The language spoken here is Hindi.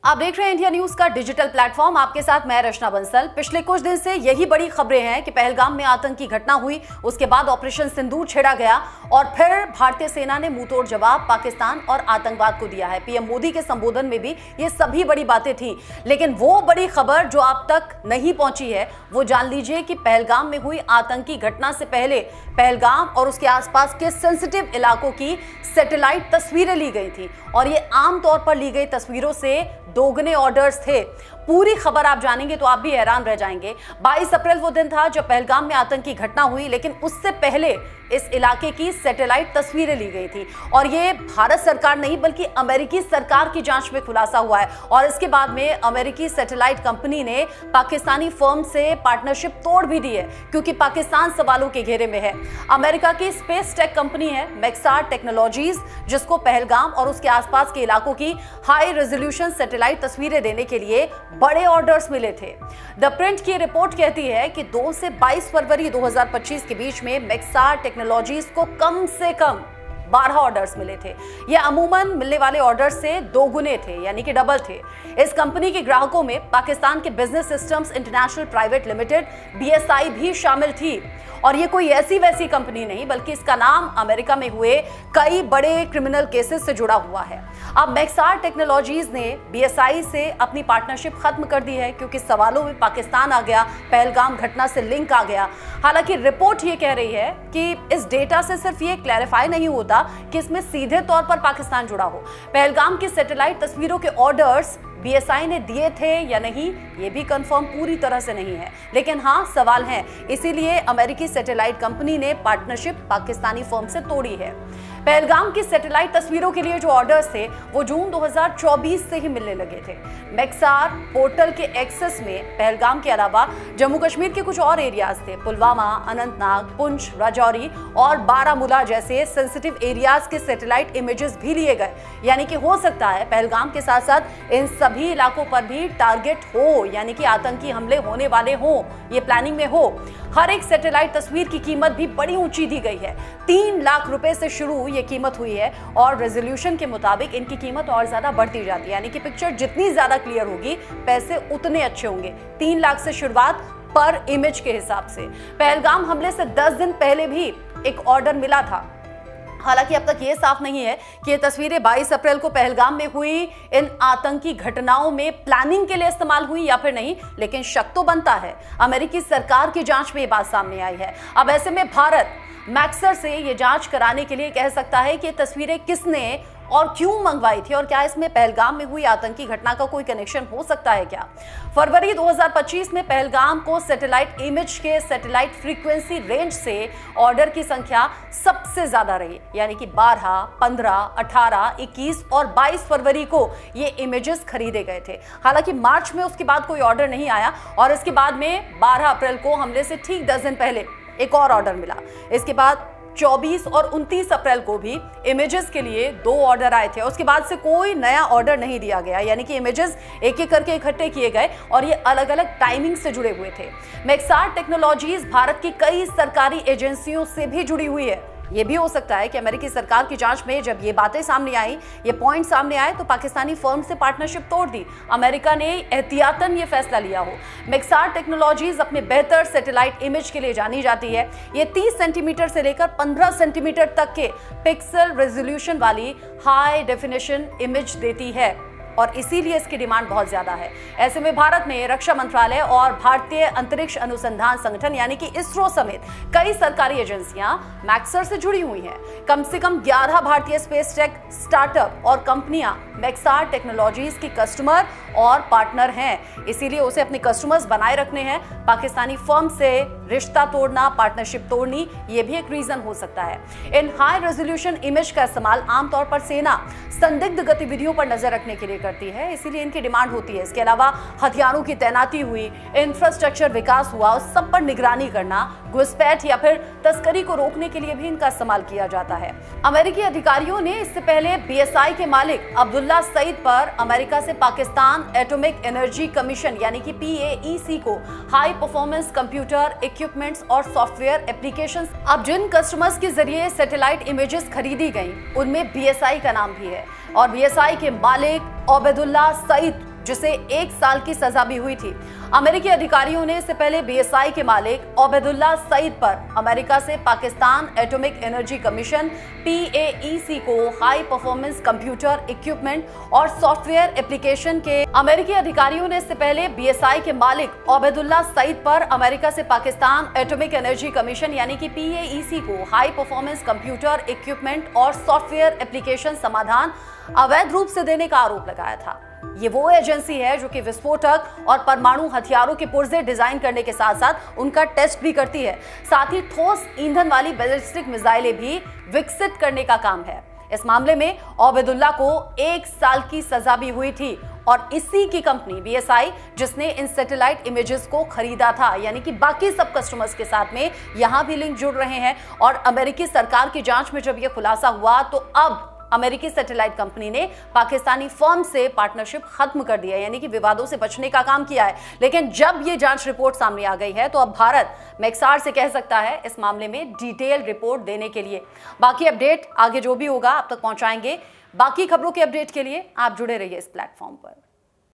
आप देख रहे हैं इंडिया न्यूज का डिजिटल प्लेटफॉर्म। आपके साथ मैं रचना बंसल। पिछले कुछ दिन से यही बड़ी खबरें हैं कि पहलगाम में आतंकी घटना हुई, उसके बाद ऑपरेशन सिंदूर छेड़ा गया और फिर भारतीय सेना ने मुंहतोड़ जवाब पाकिस्तान और आतंकवाद को दिया है। पीएम मोदी के संबोधन में भी ये सभी बड़ी बातें थी, लेकिन वो बड़ी खबर जो आप तक नहीं पहुंची है वो जान लीजिए कि पहलगाम में हुई आतंकी घटना से पहले पहलगाम और उसके आसपास के सेंसिटिव इलाकों की सैटेलाइट तस्वीरें ली गई थी और ये आमतौर पर ली गई तस्वीरों से दोगुने ऑर्डर्स थे। पूरी खबर आप जानेंगे तो आप भी हैरान रह जाएंगे। 22 अप्रैल वो दिन था जब पहलगाम में आतंकी घटना हुई, लेकिन उससे पहले इस इलाके की सैटेलाइट तस्वीरें ली गई थी और ये भारत सरकार नहीं बल्कि अमेरिकी सरकार की जांच में खुलासा हुआ है। और इसके बाद में अमेरिकी सैटेलाइट कंपनी ने पाकिस्तानी फर्म से पार्टनरशिप तोड़ भी दी है, क्योंकि पाकिस्तान सवालों के घेरे में है। अमेरिका की स्पेस टेक कंपनी है मैक्सार टेक्नोलॉजीज, जिसको पहलगाम और उसके आसपास के इलाकों की हाई रेजोल्यूशन सैटेलाइट तस्वीरें देने के लिए बड़े ऑर्डर्स मिले थे। द प्रिंट की रिपोर्ट कहती है कि 2 से 22 फरवरी 2025 के बीच में मैक्सार टेक्नोलॉजीज को कम से कम 12 ऑर्डर्स मिले थे। ये अमूमन मिलने वाले ऑर्डर्स से दोगुने थे, यानी कि डबल थे। इस कंपनी के ग्राहकों में पाकिस्तान के business systems international private limited BSI भी शामिल थी। और ये कोई ऐसी वैसी कंपनी नहीं, बल्कि इसका नाम अमेरिका में हुए कई बड़े क्रिमिनल केसेस से जुड़ा हुआ है। अब मैक्सार टेक्नोलॉजीज ने BSI से अपनी पार्टनरशिप खत्म कर दी है, क्योंकि सवालों में पाकिस्तान आ गया, पहलगाम घटना से लिंक आ गया। हालांकि रिपोर्ट ये कह रही है कि इस डेटा से सिर्फ ये क्लैरिफाई नहीं होता कि इसमें सीधे तौर पर पाकिस्तान जुड़ा हो। पहलगाम की सैटेलाइट तस्वीरों के ऑर्डर्स BSI ने दिए थे या नहीं, ये भी कंफर्म पूरी तरह से नहीं है, लेकिन हाँ सवाल हैं। इसीलिए अमेरिकी सैटेलाइट कंपनी ने पार्टनरशिप पाकिस्तानी फर्म से तोड़ी है। पहलगाम की सैटेलाइट तस्वीरों के लिए जो ऑर्डर्स थे वो जून 2024 से ही मिलने लगे थे। मैक्सार पोर्टल के एक्सेस में पहलगाम के अलावा जम्मू कश्मीर के कुछ और एरियाज थे। पुलवामा, अनंतनाग, पुंछ, राजौरी और बारामूला जैसे सेंसिटिव एरियाज के सैटेलाइट इमेजेस भी लिए गए। यानी कि हो सकता है पहलगाम के साथ साथ इन सभी इलाकों पर भी टारगेट हो, यानी कि आतंकी हमले होने वाले हो, ये प्लानिंग में हो। हर एक सैटेलाइट तस्वीर की कीमत भी बड़ी ऊंची दी गई है। 3 लाख रुपए से शुरू ये कीमत हुई है और रेजोल्यूशन के मुताबिक इनकी कीमत और ज्यादा बढ़ती जाती है, यानी कि पिक्चर जितनी ज्यादा क्लियर होगी पैसे उतने अच्छे होंगे। 3 लाख से शुरुआत पर इमेज के हिसाब से। पहलगाम हमले से 10 दिन पहले भी एक ऑर्डर मिला था। हालांकि अब तक ये साफ नहीं है कि ये तस्वीरें 22 अप्रैल को पहलगाम में हुई इन आतंकी घटनाओं में प्लानिंग के लिए इस्तेमाल हुई या फिर नहीं, लेकिन शक तो बनता है। अमेरिकी सरकार की जांच में ये बात सामने आई है। अब ऐसे में भारत मैक्सर से ये जांच कराने के लिए कह सकता है कि ये तस्वीरें किसने और क्यों मंगवाई थी और क्या इसमें पहलगाम में हुई आतंकी घटना का कोई कनेक्शन हो सकता है क्या। फरवरी 2025 में पहलगाम को सैटेलाइट इमेज के सैटेलाइट फ्रीक्वेंसी रेंज से ऑर्डर की संख्या सबसे ज्यादा रही, यानी कि 12, 15, 18, 21 और 22 फरवरी को ये इमेजेस खरीदे गए थे। हालांकि मार्च में उसके बाद कोई ऑर्डर नहीं आया और इसके बाद में 12 अप्रैल को हमले से ठीक 10 दिन पहले एक और ऑर्डर मिला। इसके बाद 24 और 29 अप्रैल को भी इमेजेस के लिए 2 ऑर्डर आए थे। उसके बाद से कोई नया ऑर्डर नहीं दिया गया, यानी कि इमेजेस एक एक करके इकट्ठे किए गए और ये अलग अलग टाइमिंग से जुड़े हुए थे। मैक्सार टेक्नोलॉजीज भारत की कई सरकारी एजेंसियों से भी जुड़ी हुई है। ये भी हो सकता है कि अमेरिकी सरकार की जांच में जब ये बातें सामने आई, ये पॉइंट सामने आए, तो पाकिस्तानी फर्म से पार्टनरशिप तोड़ दी। अमेरिका ने एहतियातन ये फैसला लिया हो। मैक्सार टेक्नोलॉजीज अपने बेहतर सैटेलाइट इमेज के लिए जानी जाती है। ये 30 सेंटीमीटर से लेकर 15 सेंटीमीटर तक के पिक्सल रेजोल्यूशन वाली हाई डेफिनेशन इमेज देती है और इसीलिए इसकी डिमांड बहुत ज्यादा है। ऐसे में भारत में रक्षा मंत्रालय और भारतीय अंतरिक्ष अनुसंधान संगठन यानी कि इसरो समेत कई सरकारी एजेंसियां मैक्सर से जुड़ी हुई हैं। कम से कम 11 भारतीय स्पेस टेक स्टार्टअप और कंपनियां मैक्सार टेक्नोलॉजीज की कस्टमर और पार्टनर हैं। इसीलिए उसे अपने कस्टमर्स बनाए रखने हैं। पाकिस्तानी फर्म से रिश्ता तोड़ना, पार्टनरशिप तोड़नी, ये भी एक रीजन हो सकता है। इन हाई रेजोल्यूशन इमेज का इस्तेमाल आमतौर पर सेना संदिग्ध गतिविधियों पर नजर रखने के लिए करती है, इसीलिए इनकी डिमांड होती है। इसके अलावा हथियारों की तैनाती हुई, इंफ्रास्ट्रक्चर विकास हुआ, उस सब पर निगरानी करना, घुसपैठ या फिर तस्करी को रोकने के लिए भी इनका इस्तेमाल किया जाता है। अमेरिकी अधिकारियों ने इससे पहले BSI के मालिक अब्दुल्ला सईद पर अमेरिका से पाकिस्तान एटॉमिक एनर्जी कमीशन यानी कि PAEC को हाई परफॉर्मेंस कंप्यूटर इक्विपमेंट्स और सॉफ्टवेयर एप्लीकेशंस। अब जिन कस्टमर्स के जरिए सैटेलाइट इमेजेस खरीदी गई उनमें BSI का नाम भी है और BSI के मालिक अब्दुल्ला सईद जिसे 1 साल की सजा भी हुई थी। अमेरिकी अधिकारियों ने इससे पहले बीएसआई के मालिक ओबैदुल्ला सईद पर अमेरिका से Pakistan atomic energy commission PAEC को हाई परफॉर्मेंस कंप्यूटर इक्विपमेंट और सॉफ्टवेयर एप्लीकेशन के अमेरिकी अधिकारियों ने इससे पहले बीएसआई के मालिक ओबैदुल्ला सईद पर अमेरिका से पाकिस्तान एटॉमिक एनर्जी कमीशन यानी कि PAEC को हाई परफॉर्मेंस कंप्यूटर इक्विपमेंट और सॉफ्टवेयर एप्लीकेशन समाधान अवैध रूप से देने का आरोप लगाया था। ये वो एजेंसी है जो कि विस्फोटक और परमाणु हथियारों के पुर्जे डिजाइन करने के साथ साथ उनका टेस्ट भी करती है। साथ ही ठोस ईंधन वाली बैलिस्टिक मिसाइलें भी विकसित करने का काम है। इस मामले में ओबैदुल्ला को 1 साल की सजा भी हुई थी और इसी की कंपनी बीएसआई जिसने इन सैटेलाइट इमेजेस को खरीदा था, यानी कि बाकी सब कस्टमर्स के साथ में यहां भी लिंक जुड़ रहे हैं। और अमेरिकी सरकार की जांच में जब यह खुलासा हुआ तो अब अमेरिकी सैटेलाइट कंपनी ने पाकिस्तानी फर्म से पार्टनरशिप खत्म कर दिया, यानी कि विवादों से बचने का काम किया है। लेकिन जब ये जांच रिपोर्ट सामने आ गई है तो अब भारत मैक्सार से कह सकता है इस मामले में डिटेल रिपोर्ट देने के लिए। बाकी अपडेट आगे जो भी होगा आप तक पहुंचाएंगे। बाकी खबरों के अपडेट के लिए आप जुड़े रहिए इस प्लेटफॉर्म पर।